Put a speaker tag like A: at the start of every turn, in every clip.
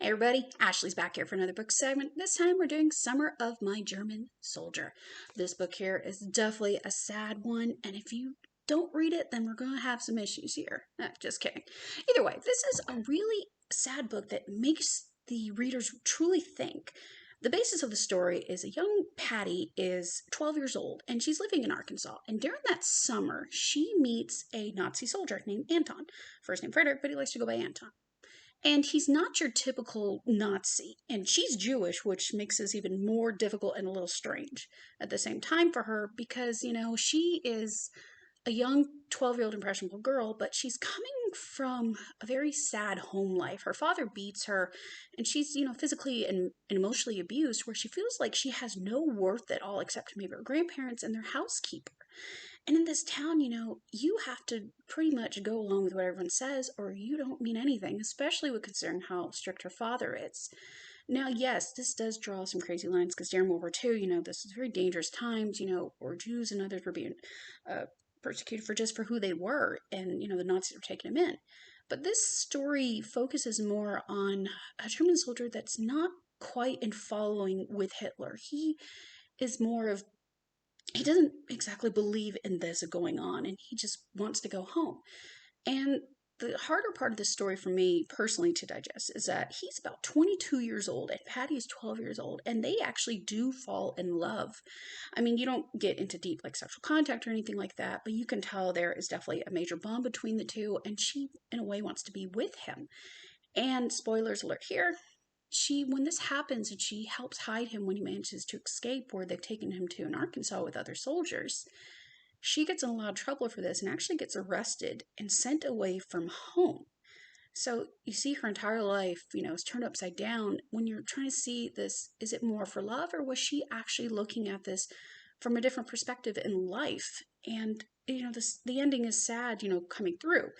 A: Hey everybody, Ashley's back here for another book segment. This time we're doing Summer of My German Soldier. This book here is definitely a sad one, and if you don't read it, then we're going to have some issues here. Just kidding. Either way, this is a really sad book that makes the readers truly think. The basis of the story is a young Patty is 12 years old and she's living in Arkansas. And during that summer, she meets a Nazi soldier named Anton. First name Frederick, but he likes to go by Anton. And he's not your typical Nazi. And she's Jewish, which makes this even more difficult and a little strange at the same time for her because, she is a young 12-year-old impressionable girl, but she's coming from a very sad home life. Her father beats her, and she's, physically and emotionally abused, where she feels like she has no worth at all except maybe her grandparents and their housekeeper. And in this town, you have to pretty much go along with what everyone says, or you don't mean anything, especially with considering how strict her father is. Now, yes, this does draw some crazy lines because during World War II, this is very dangerous times, where Jews and others were being uh, persecuted for who they were, and, the Nazis were taking them in. But this story focuses more on a German soldier that's not quite in following with Hitler. He is more of he doesn't exactly believe in this going on and he just wants to go home. And the harder part of the story for me personally to digest is that he's about 22 years old and Patty is 12 years old, and they actually do fall in love. I mean, you don't get into deep like sexual contact or anything like that, but you can tell there is definitely a major bond between the two, and she, in a way, wants to be with him. And spoilers alert here, when this happens and she helps hide him when he manages to escape where they've taken him to in Arkansas with other soldiers, she gets in a lot of trouble for this and actually gets arrested and sent away from home. So you see her entire life, is turned upside down. When you're trying to see this, is it more for love, or was she actually looking at this from a different perspective in life? And the ending is sad, coming through.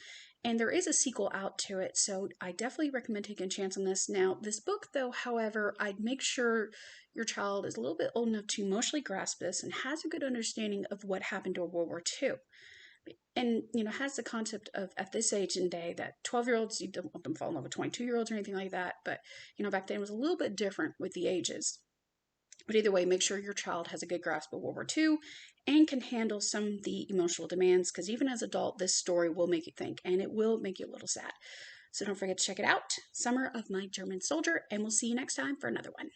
A: And there is a sequel out to it, so I definitely recommend taking a chance on this. Now, this book, though, however, I'd make sure your child is a little bit old enough to emotionally grasp this and has a good understanding of what happened during World War II. And, has the concept of at this age and day that 12-year-olds, you don't want them to fall in love with 22-year-olds or anything like that. But, back then it was a little bit different with the ages. But either way, make sure your child has a good grasp of World War II and can handle some of the emotional demands, because even as an adult, this story will make you think and it will make you a little sad. So don't forget to check it out, Summer of My German Soldier, and we'll see you next time for another one.